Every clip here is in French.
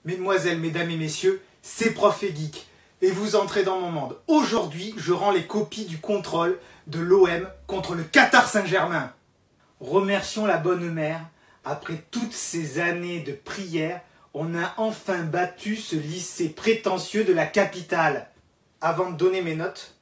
Mesdemoiselles, mesdames et messieurs, c'est Prof et Geek et vous entrez dans mon monde. Aujourd'hui, je rends les copies du contrôle de l'OM contre le Qatar Saint-Germain. Remercions la bonne mère. Après toutes ces années de prières, on a enfin battu ce lycée prétentieux de la capitale. Avant de donner mes notes,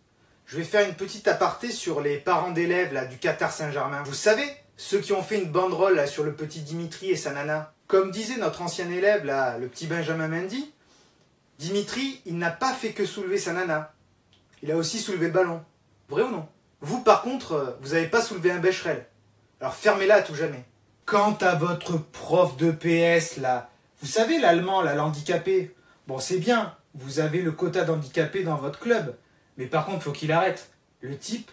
je vais faire une petite aparté sur les parents d'élèves là, du Qatar Saint-Germain. Vous savez, ceux qui ont fait une banderole là, sur le petit Dimitri et sa nana. Comme disait notre ancien élève, là, le petit Benjamin Mendy, Dimitri, il n'a pas fait que soulever sa nana. Il a aussi soulevé le ballon. Vrai ou non? Vous, par contre, vous n'avez pas soulevé un Becherel. Alors fermez-la à tout jamais. Quant à votre prof de PS, là, vous savez, l'allemand, là, l'handicapé, bon, c'est bien, vous avez le quota d'handicapés dans votre club. Mais par contre, faut qu'il arrête. Le type,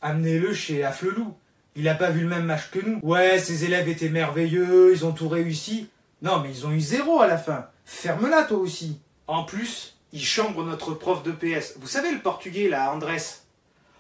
amenez-le chez Afflelou. Il n'a pas vu le même match que nous. Ouais, ses élèves étaient merveilleux, ils ont tout réussi. Non, mais ils ont eu 0 à la fin. Ferme-la, toi aussi. En plus, il chambre notre prof de PS. Vous savez, le portugais, là, Andrés,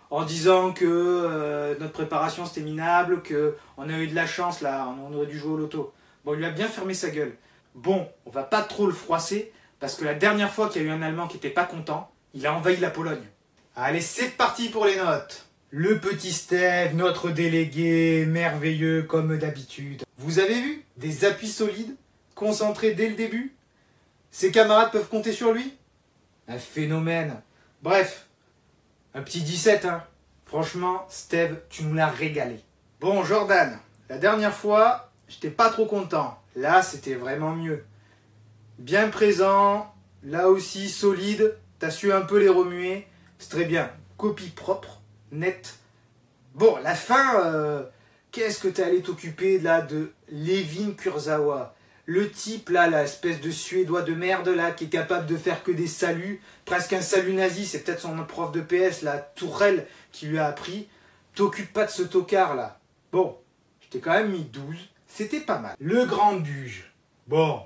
en disant que notre préparation, c'était minable, qu'on a eu de la chance, là, on aurait dû jouer au loto. Bon, il lui a bien fermé sa gueule. Bon, on va pas trop le froisser, parce que la dernière fois qu'il y a eu un Allemand qui était pas content, il a envahi la Pologne. Allez, c'est parti pour les notes. Le petit Steve, notre délégué, merveilleux comme d'habitude. Vous avez vu? Des appuis solides, concentrés dès le début. Ses camarades peuvent compter sur lui? Un phénomène. Bref, un petit 17, hein. Franchement, Steve, tu nous l'as régalé. Bon, Jordan, la dernière fois, j'étais pas trop content. Là, c'était vraiment mieux. Bien présent, là aussi solide, t'as su un peu les remuer. C'est très bien. Copie propre. Net. Bon, la fin, qu'est-ce que t'es allé t'occuper là de Levin Kurzawa? Le type là, l'espèce de Suédois de merde là, qui est capable de faire que des saluts, presque un salut nazi, c'est peut-être son prof de PS, la Tourelle, qui lui a appris. T'occupes pas de ce tocard là. Bon, je t'ai quand même mis 12, c'était pas mal. Le grand Duge, bon,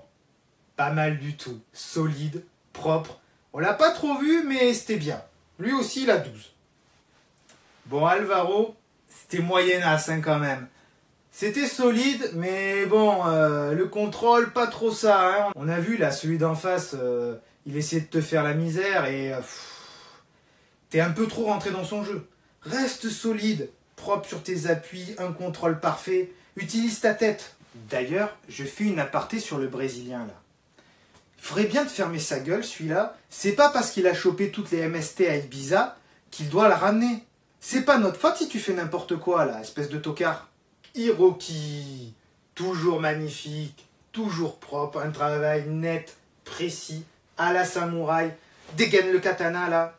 pas mal du tout. Solide, propre. On l'a pas trop vu, mais c'était bien. Lui aussi, il a 12. Bon, Alvaro, c'était moyenasse hein, quand même. C'était solide, mais bon, le contrôle, pas trop ça. Hein. On a vu là, celui d'en face, il essayait de te faire la misère et t'es un peu trop rentré dans son jeu. Reste solide, propre sur tes appuis, un contrôle parfait, utilise ta tête. D'ailleurs, je fais une aparté sur le Brésilien là. Il faudrait bien te fermer sa gueule, celui-là. C'est pas parce qu'il a chopé toutes les MST à Ibiza qu'il doit la ramener. C'est pas notre faute si tu fais n'importe quoi, là, espèce de tocard. Hiroki, toujours magnifique, toujours propre, un travail net, précis, à la samouraï, dégaine le katana, là,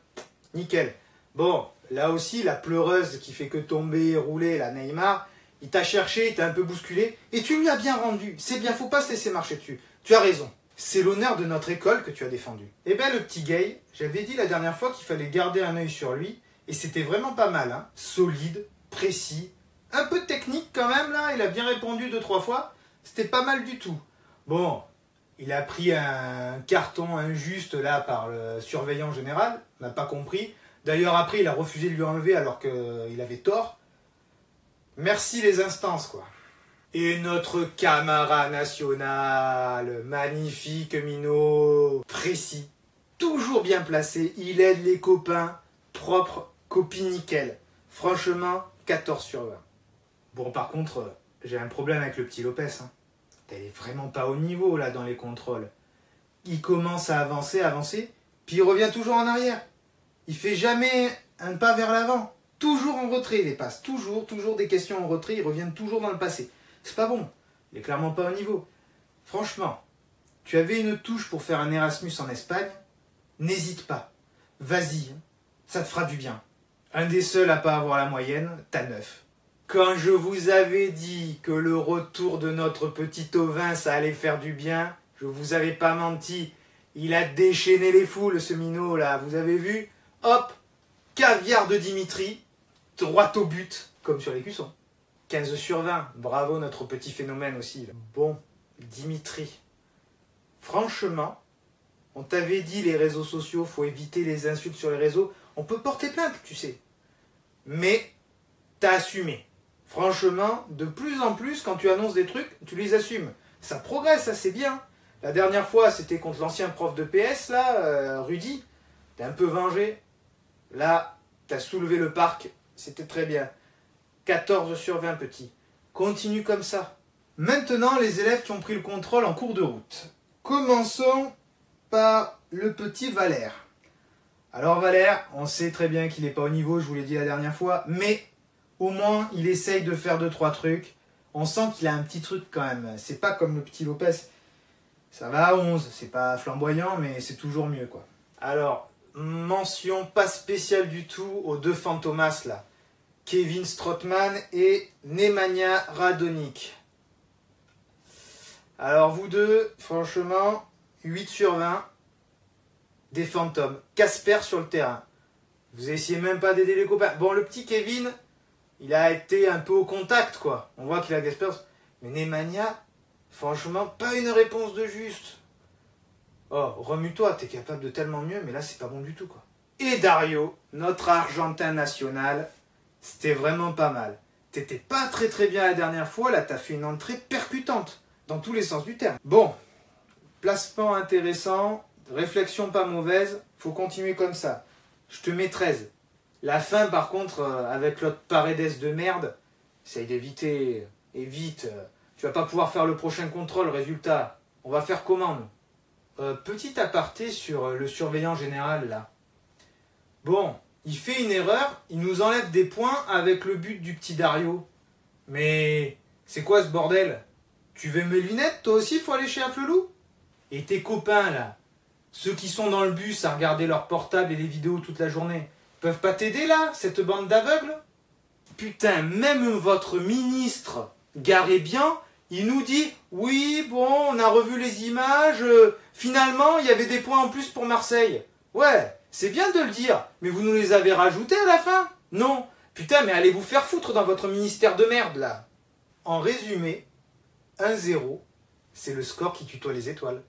nickel. Bon, là aussi, la pleureuse qui fait que tomber et rouler, la Neymar, il t'a cherché, il t'a un peu bousculé, et tu lui as bien rendu. C'est bien, faut pas se laisser marcher dessus. Tu as raison. C'est l'honneur de notre école que tu as défendu. Eh bien, le petit gay, j'avais dit la dernière fois qu'il fallait garder un œil sur lui, et c'était vraiment pas mal, hein. Solide, précis, un peu de technique quand même, là, il a bien répondu 2-3 fois, c'était pas mal du tout. Bon, il a pris un carton injuste, là, par le surveillant général, on n'a pas compris. D'ailleurs, après, il a refusé de lui enlever alors qu'il avait tort. Merci les instances, quoi. Et notre camarade national, magnifique minot, précis, toujours bien placé, il aide les copains, propre, copie nickel. Franchement, 14 sur 20. Bon, par contre, j'ai un problème avec le petit Lopez. Hein. Elle est vraiment pas au niveau, là, dans les contrôles. Il commence à avancer, puis il revient toujours en arrière. Il fait jamais un pas vers l'avant. Toujours en retrait, les passes. Toujours des questions en retrait, ils reviennent toujours dans le passé. C'est pas bon. Il est clairement pas au niveau. Franchement, tu avais une touche pour faire un Erasmus en Espagne. N'hésite pas. Vas-y, hein. Ça te fera du bien. Un des seuls à pas avoir la moyenne, t'as 9. Quand je vous avais dit que le retour de notre petit ovin, ça allait faire du bien, je vous avais pas menti. Il a déchaîné les foules, ce minot là, vous avez vu? Hop, caviar de Dimitri, droit au but, comme sur les cuissons. 15 sur 20, bravo notre petit phénomène aussi. Bon, Dimitri, franchement, on t'avait dit les réseaux sociaux, faut éviter les insultes sur les réseaux. On peut porter plainte, tu sais. Mais t'as assumé. Franchement, de plus en plus, quand tu annonces des trucs, tu les assumes. Ça progresse, ça c'est bien. La dernière fois, c'était contre l'ancien prof de PS, là, Rudy. T'es un peu vengé. Là, t'as soulevé le parc. C'était très bien. 14 sur 20, petit. Continue comme ça. Maintenant, les élèves qui ont pris le contrôle en cours de route. Commençons par le petit Valère. Alors Valère, on sait très bien qu'il n'est pas au niveau, je vous l'ai dit la dernière fois, mais au moins, il essaye de faire 2-3 trucs. On sent qu'il a un petit truc quand même. C'est pas comme le petit Lopez. Ça va à 11, c'est pas flamboyant, mais c'est toujours mieux, quoi. Alors, mention pas spéciale du tout aux deux fantomas, là. Kevin Strootman et Nemanja Radonic. Alors, vous deux, franchement, 8 sur 20, des fantômes. Casper sur le terrain. Vous essayez même pas d'aider les copains. Bon, le petit Kevin, il a été un peu au contact, quoi. On voit qu'il a Casper. Mais Nemanja, franchement, pas une réponse de juste. Oh, remue-toi, t'es capable de tellement mieux, mais là, c'est pas bon du tout, quoi. Et Dario, notre Argentin national, c'était vraiment pas mal. T'étais pas très bien la dernière fois, là, t'as fait une entrée percutante, dans tous les sens du terme. Bon, placement intéressant, réflexion pas mauvaise, faut continuer comme ça. Je te mets 13. La fin, par contre, avec l'autre Paredes de merde, essaye d'éviter, et vite. Tu vas pas pouvoir faire le prochain contrôle, résultat. On va faire comment, nous? Petit aparté sur le surveillant général, là. Bon, il fait une erreur, il nous enlève des points avec le but du petit Dario. Mais c'est quoi ce bordel? Tu veux mes lunettes, toi aussi, faut aller chez Afflelou? Et tes copains, là, ceux qui sont dans le bus à regarder leur portable et les vidéos toute la journée, peuvent pas t'aider, là, cette bande d'aveugles? Putain, même votre ministre, garé bien, il nous dit « Oui, bon, on a revu les images, finalement, il y avait des points en plus pour Marseille. » Ouais, c'est bien de le dire, mais vous nous les avez rajoutés à la fin? Non. Putain, mais allez vous faire foutre dans votre ministère de merde, là. En résumé, 1-0, c'est le score qui tutoie les étoiles.